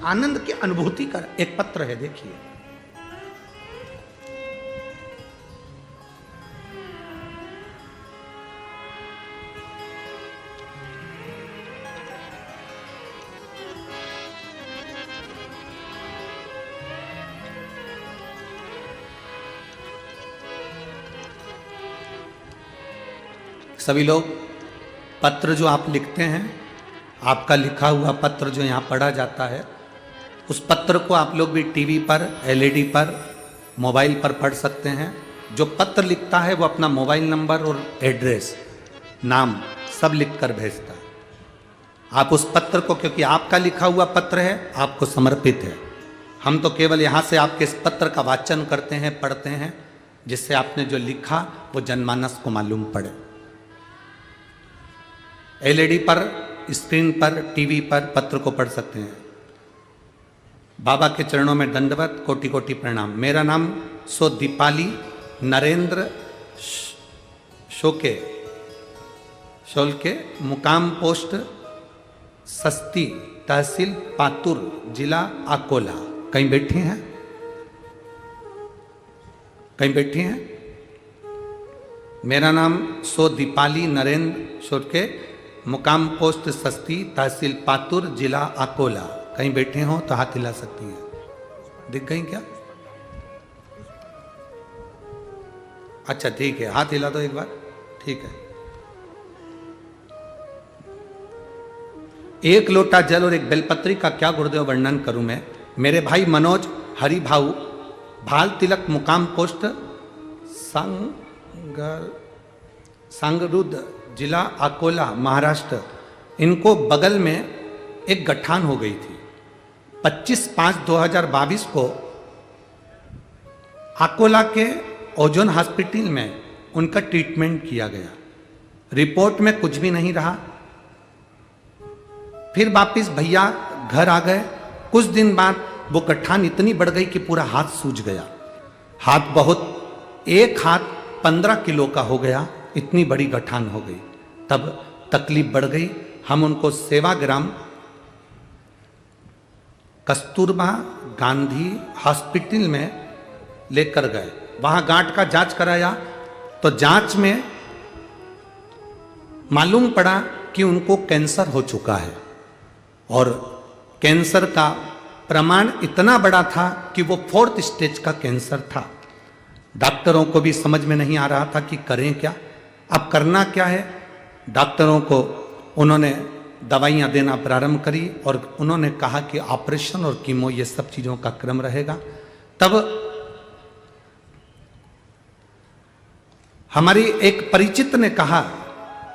आनंद की अनुभूति का एक पत्र है, देखिए। सभी लोग पत्र जो आप लिखते हैं, आपका लिखा हुआ पत्र जो यहाँ पढ़ा जाता है, उस पत्र को आप लोग भी टीवी पर, एलईडी पर, मोबाइल पर पढ़ सकते हैं। जो पत्र लिखता है वो अपना मोबाइल नंबर और एड्रेस, नाम सब लिख कर भेजता है। आप उस पत्र को, क्योंकि आपका लिखा हुआ पत्र है, आपको समर्पित है। हम तो केवल यहाँ से आपके इस पत्र का वाचन करते हैं, पढ़ते हैं, जिससे आपने जो लिखा वो जनमानस को मालूम पड़े। एलईडी पर, स्क्रीन पर, टीवी पर पत्र को पढ़ सकते हैं। बाबा के चरणों में दंडवत, कोटि कोटि प्रणाम। मेरा नाम सो दीपाली नरेंद्र शोलके, मुकाम पोस्ट सस्ती, तहसील पातुर, जिला अकोला। कहीं बैठी हैं? कहीं बैठी हैं? मेरा नाम सो दीपाली नरेंद्र शोलके, मुकाम पोस्ट सस्ती, तहसील पातुर, जिला अकोला। कहीं बैठे हो तो हाथ हिला सकती हैं। दिख गई क्या? अच्छा ठीक है, हाथ हिला दो एक बार। ठीक है। एक लोटा जल और एक बेलपत्री का क्या गुरुदेव वर्णन करूं मैं। मेरे भाई मनोज हरि भाऊ, भाल तिलक, मुकाम पोस्ट सांगरुद, जिला अकोला, महाराष्ट्र। इनको बगल में एक गठान हो गई थी। 25/5/2022 को अकोला के ओजोन हॉस्पिटल में उनका ट्रीटमेंट किया गया। रिपोर्ट में कुछ भी नहीं रहा। फिर वापिस भैया घर आ गए। कुछ दिन बाद वो गठान इतनी बढ़ गई कि पूरा हाथ सूज गया। हाथ बहुत, एक हाथ 15 किलो का हो गया, इतनी बड़ी गठान हो गई। तब तकलीफ बढ़ गई। हम उनको सेवाग्राम कस्तूरबा गांधी हॉस्पिटल में लेकर गए। वहां गांठ का जांच कराया तो जांच में मालूम पड़ा कि उनको कैंसर हो चुका है और कैंसर का प्रमाण इतना बड़ा था कि वो 4th स्टेज का कैंसर था। डॉक्टरों को भी समझ में नहीं आ रहा था कि करें क्या, अब करना क्या है। डॉक्टरों को उन्होंने दवाइयाँ देना प्रारंभ करी और उन्होंने कहा कि ऑपरेशन और कीमो ये सब चीज़ों का क्रम रहेगा। तब हमारी एक परिचित ने कहा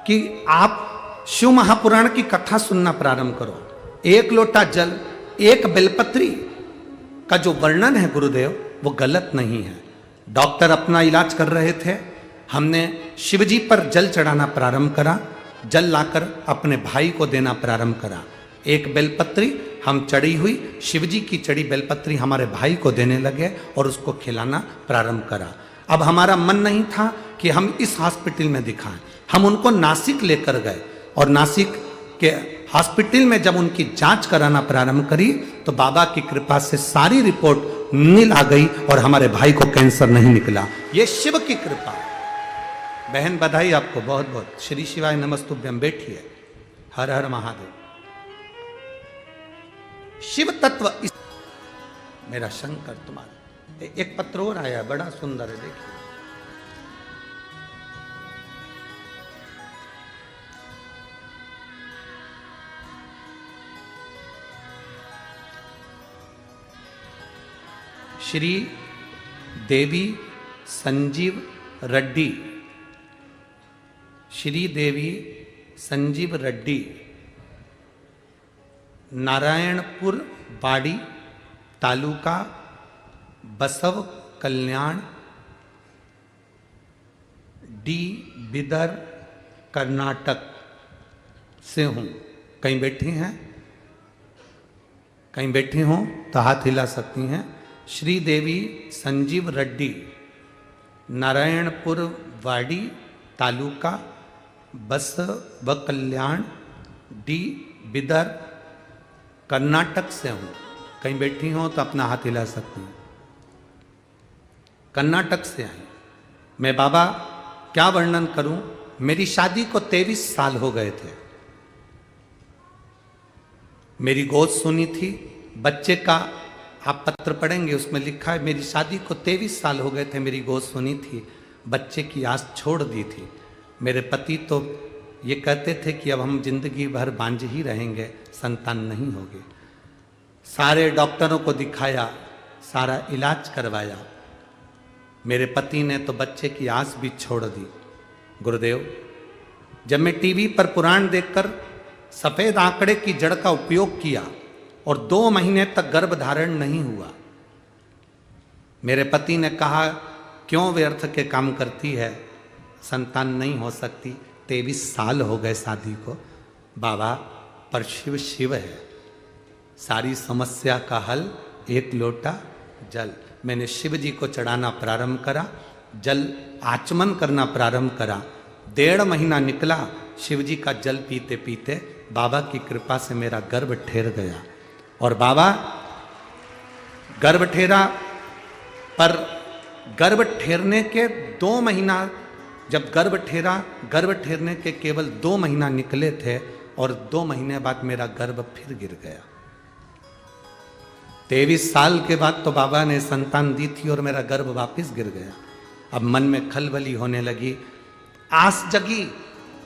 कि आप शिव महापुराण की कथा सुनना प्रारंभ करो। एक लोटा जल, एक बेलपत्री का जो वर्णन है गुरुदेव, वो गलत नहीं है। डॉक्टर अपना इलाज कर रहे थे, हमने शिवजी पर जल चढ़ाना प्रारंभ करा। जल लाकर अपने भाई को देना प्रारंभ करा। एक बेलपत्री हम चढ़ी हुई, शिवजी की चढ़ी बेलपत्री हमारे भाई को देने लगे और उसको खिलाना प्रारंभ करा। अब हमारा मन नहीं था कि हम इस हॉस्पिटल में दिखाएं। हम उनको नासिक लेकर गए और नासिक के हॉस्पिटल में जब उनकी जांच कराना प्रारंभ करी तो बाबा की कृपा से सारी रिपोर्ट नील आ गई और हमारे भाई को कैंसर नहीं निकला। ये शिव की कृपा। बहन बधाई आपको बहुत बहुत। श्री शिवाय नमस्तुभ्यम। बैठिए। हर हर महादेव। शिव तत्व इस मेरा शंकर तुम्हारा। एक पत्र और आया, बड़ा सुंदर है, देखिए। श्री देवी संजीव रेड्डी, श्री देवी संजीव रेड्डी, नारायणपुर बाड़ी, तालुका बसव कल्याण, डी बिदर, कर्नाटक से हूँ। कहीं बैठी हैं? कहीं बैठी हों तो हाथ हिला सकती हैं। श्री देवी संजीव रेड्डी, नारायणपुर वाड़ी, तालुका बसव कल्याण, डी बिदर, कर्नाटक से हूँ। कहीं बैठी हो तो अपना हाथ हिला सकती हैं। कर्नाटक से आई। मैं बाबा क्या वर्णन करूं, मेरी शादी को 23 साल हो गए थे। मेरी गोद सुनी थी, बच्चे का आप पत्र पढ़ेंगे उसमें लिखा है मेरी शादी को 23 साल हो गए थे, मेरी गोद सुनी थी, बच्चे की आस छोड़ दी थी। मेरे पति तो ये कहते थे कि अब हम जिंदगी भर बांझ ही रहेंगे, संतान नहीं होगी। सारे डॉक्टरों को दिखाया, सारा इलाज करवाया, मेरे पति ने तो बच्चे की आस भी छोड़ दी। गुरुदेव, जब मैं टीवी पर पुराण देखकर सफेद आंकड़े की जड़ का उपयोग किया और 2 महीने तक गर्भ धारण नहीं हुआ, मेरे पति ने कहा क्यों व्यर्थ के काम करती है, संतान नहीं हो सकती। 23 साल हो गए शादी को। बाबा, पर शिव शिव है, सारी समस्या का हल एक लोटा जल। मैंने शिव जी को चढ़ाना प्रारंभ करा, जल आचमन करना प्रारंभ करा। 1.5 महीना निकला, शिव जी का जल पीते पीते बाबा की कृपा से मेरा गर्भ ठहर गया। और बाबा गर्भ ठहरा, पर गर्भ ठहरने के 2 महीना, जब गर्भ ठहरा, गर्भ ठहरने के केवल 2 महीना निकले थे और 2 महीने बाद मेरा गर्भ फिर गिर गया। 23 साल के बाद तो बाबा ने संतान दी थी और मेरा गर्भ वापस गिर गया। अब मन में खलबली होने लगी, आस जगी।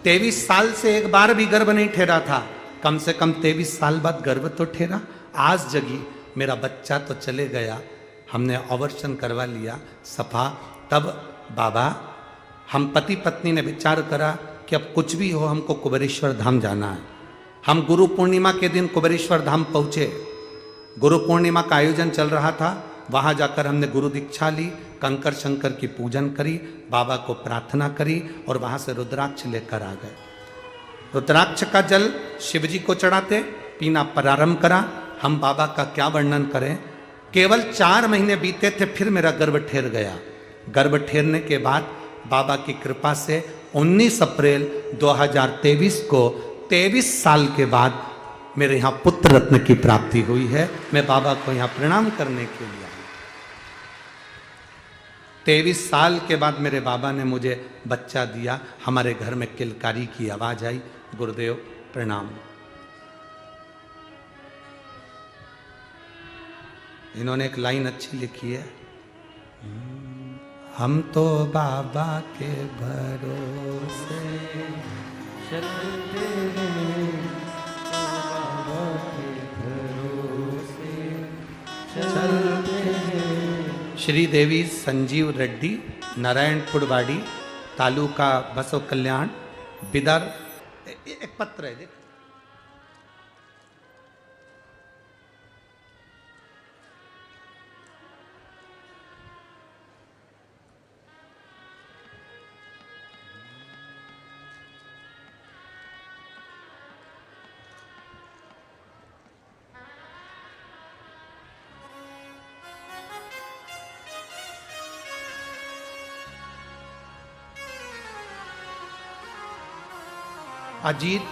23 साल से एक बार भी गर्भ नहीं ठहरा था, कम से कम 23 साल बाद गर्भ तो ठहरा। आस जगी, मेरा बच्चा तो चले गया। हमने ऑपरेशन करवा लिया सफा। तब बाबा, हम पति पत्नी ने विचार करा कि अब कुछ भी हो हमको कुबेरेश्वर धाम जाना है। हम गुरु पूर्णिमा के दिन कुबेरेश्वर धाम पहुँचे। गुरु पूर्णिमा का आयोजन चल रहा था, वहाँ जाकर हमने गुरु दीक्षा ली, कंकर शंकर की पूजन करी, बाबा को प्रार्थना करी और वहाँ से रुद्राक्ष लेकर आ गए। रुद्राक्ष का जल शिव जी को चढ़ाते, पीना प्रारंभ करा। हम बाबा का क्या वर्णन करें, केवल 4 महीने बीते थे, फिर मेरा गर्भ ठहर गया। गर्भ ठहरने के बाद बाबा की कृपा से 19 अप्रैल 2023 को 23 साल के बाद मेरे यहाँ पुत्र रत्न की प्राप्ति हुई है। मैं बाबा को यहाँ प्रणाम करने के लिए आया। 23 साल के बाद मेरे बाबा ने मुझे बच्चा दिया। हमारे घर में किलकारी की आवाज आई। गुरुदेव प्रणाम। इन्होंने एक लाइन अच्छी लिखी है, हम तो बाबा के भरोसे चलते हैं, बाबा के भरोसे चलते हैं। श्री देवी संजीव रेड्डी, नारायणपुर वाड़ी, तालुका बसव कल्याण, बिदर। एक पत्र है, देख। अजीत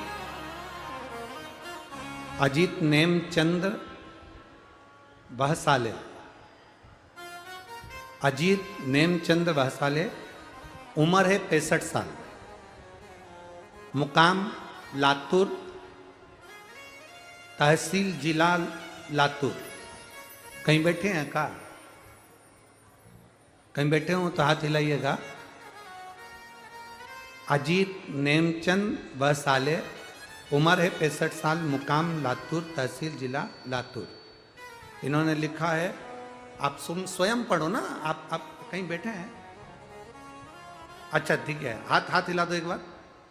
नेमचंद्र बहसाले, अजीत नेमचंद्र बहसाले, उम्र है 65 साल, मुकाम लातूर, तहसील जिला लातूर। कहीं बैठे हैं का? कहीं बैठे हो तो हाथ हिलाइएगा। अजीत नेमचंद बहसाले, उम्र है 65 साल, मुकाम लातूर, तहसील जिला लातूर। इन्होंने लिखा है, आप स्वयं पढ़ो ना, आप कहीं बैठे हैं? अच्छा दिख गया, हाथ हिला दो एक बार।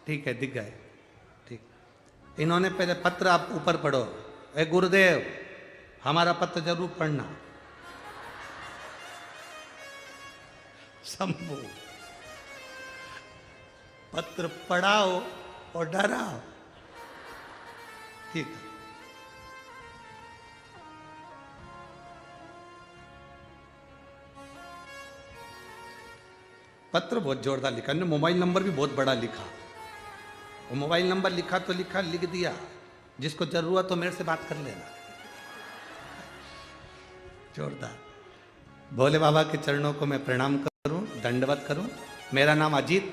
ठीक है, दिख गए, ठीक। इन्होंने पहले पत्र, आप ऊपर पढ़ो। ए गुरुदेव, हमारा पत्र जरूर पढ़ना। शंभू, पत्र पढ़ाओ और डराओ। ठीक है। पत्र बहुत जोरदार लिखा, ने मोबाइल नंबर भी बहुत बड़ा लिखा। वो मोबाइल नंबर लिखा तो लिखा, लिख दिया, जिसको जरूरत हो मेरे से बात कर लेना। जोरदार। भोले बाबा के चरणों को मैं प्रणाम करूं, दंडवत करूं। मेरा नाम अजीत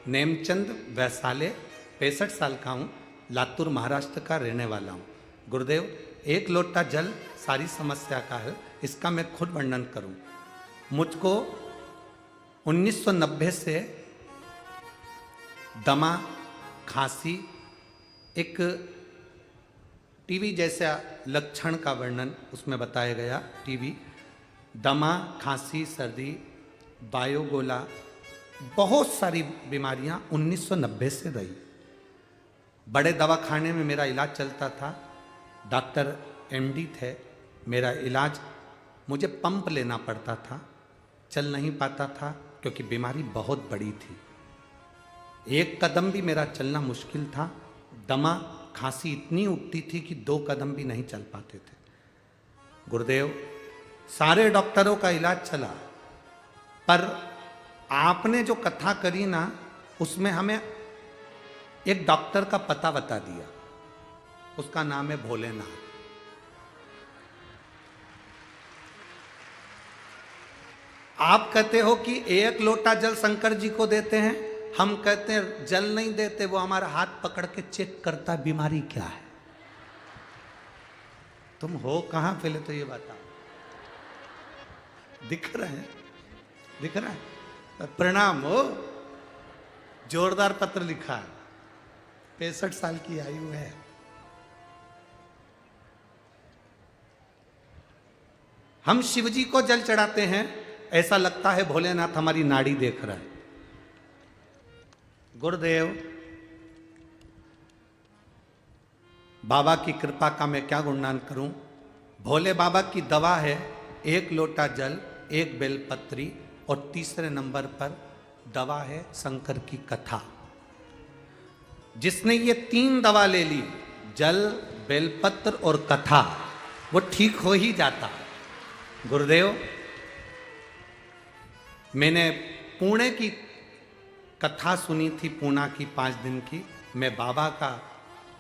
नेमचंद वैसाले, 65 साल का हूं, लातूर महाराष्ट्र का रहने वाला हूं। गुरुदेव, एक लोटा जल सारी समस्या का है, इसका मैं खुद वर्णन करूं। मुझको 1990 से दमा, खांसी, एक टीवी जैसा लक्षण का वर्णन उसमें बताया गया। टीवी, दमा, खांसी, सर्दी, वायुगोला, बहुत सारी बीमारियां 1990 से रही। बड़े दवाखाने में मेरा इलाज चलता था, डॉक्टर एमडी थे। मेरा इलाज, मुझे पंप लेना पड़ता था, चल नहीं पाता था क्योंकि बीमारी बहुत बड़ी थी। एक कदम भी मेरा चलना मुश्किल था। दमा, खांसी इतनी उठती थी कि 2 कदम भी नहीं चल पाते थे। गुरुदेव, सारे डॉक्टरों का इलाज चला, पर आपने जो कथा करी ना, उसमें हमें एक डॉक्टर का पता बता दिया। उसका नाम है भोलेनाथ। आप कहते हो कि एक लोटा जल शंकर जी को देते हैं, हम कहते हैं जल नहीं देते, वो हमारा हाथ पकड़ के चेक करता बीमारी क्या है। तुम हो कहां, पहले तो ये बताओ। दिख रहे हैं, दिख रहा है। प्रणाम हो, जोरदार पत्र लिखा है, 65 साल की आयु है। हम शिव जी को जल चढ़ाते हैं, ऐसा लगता है भोलेनाथ हमारी नाड़ी देख रहा है। गुरुदेव, बाबा की कृपा का मैं क्या गुणगान करूं। भोले बाबा की दवा है 1 लोटा जल, 1 बेलपत्री, और तीसरे नंबर पर दवा है शंकर की कथा। जिसने ये 3 दवा ले ली, जल, बेलपत्र और कथा, वो ठीक हो ही जाता। गुरुदेव, मैंने पुणे की कथा सुनी थी, पूना की 5 दिन की। मैं बाबा का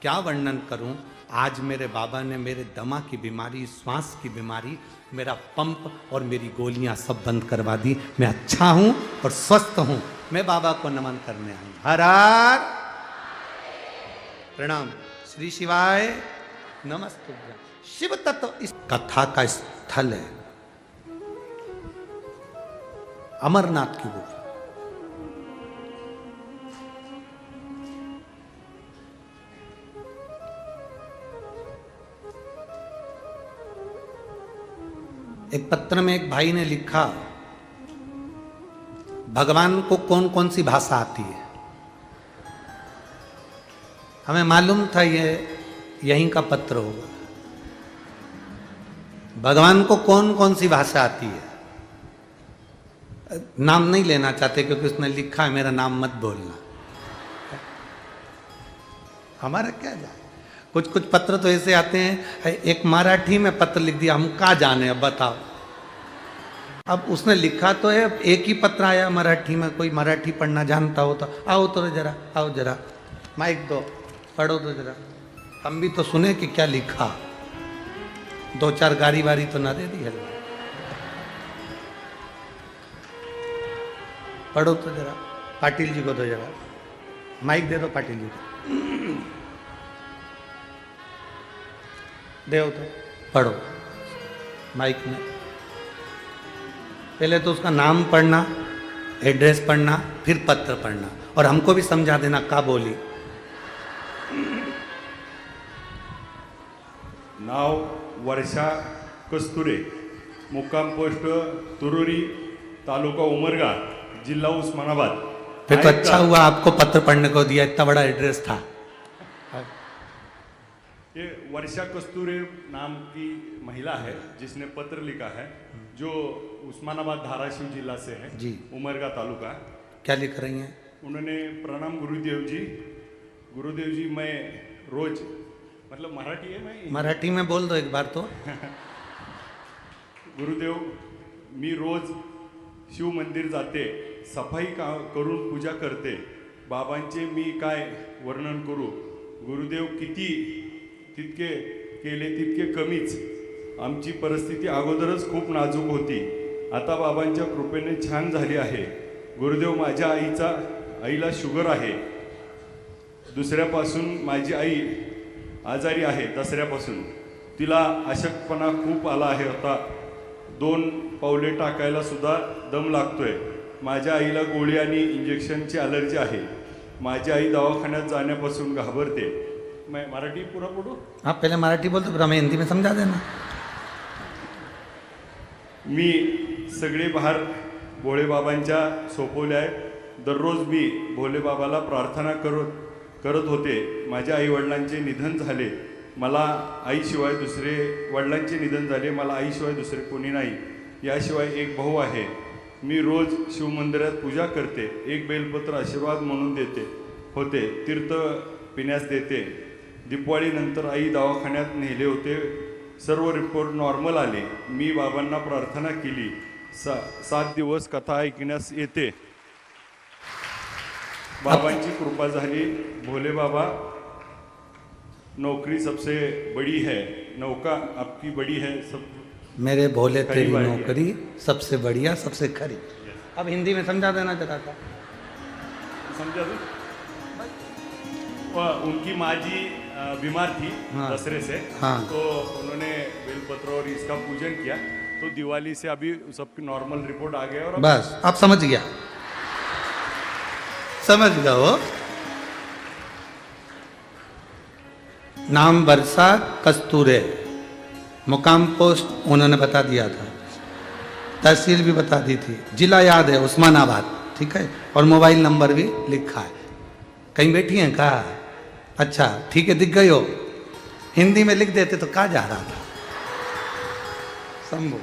क्या वर्णन करूं। आज मेरे बाबा ने मेरे दमा की बीमारी, श्वास की बीमारी, मेरा पंप और मेरी गोलियां सब बंद करवा दी। मैं अच्छा हूं और स्वस्थ हूं। मैं बाबा को नमन करने आऊं। हर हर प्रणाम। श्री शिवाय नमस्तुभ्यं। शिव तत्व इस कथा का स्थल है, अमरनाथ की गुफा। एक पत्र में एक भाई ने लिखा, भगवान को कौन कौन सी भाषा आती है। हमें मालूम था ये यहीं का पत्र होगा। भगवान को कौन कौन सी भाषा आती है। नाम नहीं लेना चाहते क्योंकि उसने लिखा है, मेरा नाम मत बोलना। हमारा क्या जाए। कुछ कुछ पत्र तो ऐसे आते हैं, एक मराठी में पत्र लिख दिया, हम कहाँ जाने, अब बताओ। अब उसने लिखा तो है, एक ही पत्र आया मराठी में। कोई मराठी पढ़ना जानता हो तो आओ तो जरा, आओ जरा, माइक दो, पढ़ो तो जरा, हम भी तो सुने कि क्या लिखा। 2-4 गारी वारी तो ना दे दी है। पढ़ो तो जरा, पाटिल जी को दो जरा, माइक दे दो पाटिल जी को, देव तो पढ़ो माइक में। पहले तो उसका नाम पढ़ना, एड्रेस पढ़ना, फिर पत्र पढ़ना, और हमको भी समझा देना का बोली। नाव वर्षा कस्तुरे, मुक्काम पोस्ट तुरुरी, तालुका उमरगा, जिला उस्मानाबाद। फिर तो अच्छा हुआ आपको पत्र पढ़ने को दिया, इतना बड़ा एड्रेस था। ये वर्षा कस्तूरे नाम की महिला है जिसने पत्र लिखा है, जो उस्मानाबाद धाराशिव जिला से है जी, उमरगा तालुका। क्या लिख रही हैं? उन्होंने, प्रणाम गुरुदेव जी। गुरुदेव जी, मैं रोज, मतलब मराठी है, मैं मराठी में बोल दो एक बार तो। गुरुदेव, मी रोज शिव मंदिर जाते, सफाई करून पूजा करते. बाबांचे मी काय वर्णन करू. गुरुदेव किती तितके केले तितके कमीच. आमची परिस्थिती अगोदरच खूप नाजूक होती. आता बाबांच्या कृपेने छान झाली आहे. गुरुदेव, माझ्या आईला शुगर आहे. दुसऱ्यापासून माझी आई आजारी आहे. दसऱ्यापासून तिला अशक्तपणा खूप आला आहे. आता 2 पावले टाकायला सुद्धा दम लागतोय. माझ्या आईला गोळी आणि इंजेक्शनची ॲलर्जी आहे. माझी आई दवाखान्यात जाण्यापासून घाबरते. मैं मराठी पूरा पढ़ू. आप पहले मराठी बोलते फिर हमें हिंदी में समझा देना. मी सगळे भार भोळेबाबांच्या सोपवले आहे. दररोज मी भोलेबाबाला प्रार्थना करत होते. माझ्या आईवडिलांचे निधन झाले. मला आईशिवाय दुसरे वडिलांचे निधन झाले. मला आईशिवाय दुसरे कोणी नाही. याशिवाय एक भाऊ आहे. मी रोज शिवमंदिरात पूजा करते. एक बेलपत्र आशीर्वाद म्हणून देते होते. तीर्थ पिण्यास देते. दिवाळीनंतर आई दवाखान्यात नेले होते. सर्व रिपोर्ट नॉर्मल आले. मी बाबांना प्रार्थना केली. 7 दिवस कथा ऐकण्यास येते. बाबांची कृपा झाली. भोले बाबा, नौकरी सबसे बड़ी है. नौका आपकी बड़ी है. सब मेरे भोले खरी तेरी बात है. नौकरी सबसे बढ़िया सबसे खरी. अब हिंदी में समझा देना जरा था. समझा दो. उनकी माँ जी बीमार थी हाँ। दसरे से. हाँ। तो उन्होंने बेलपत्र और इसका पूजन किया. तो दिवाली से अभी सबकी नॉर्मल रिपोर्ट आ गया. और अब बस आप समझ गया. समझ गया वो. नाम वर्षा कस्तूरे. मुकाम पोस्ट उन्होंने बता दिया था. तहसील भी बता दी थी. जिला याद है उस्मानाबाद. ठीक है. और मोबाइल नंबर भी लिखा है. कहीं बैठी हैं कहा. अच्छा ठीक है, दिख गई हो. हिंदी में लिख देते तो कहाँ जा रहा था. शंभू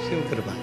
शिव कृपा.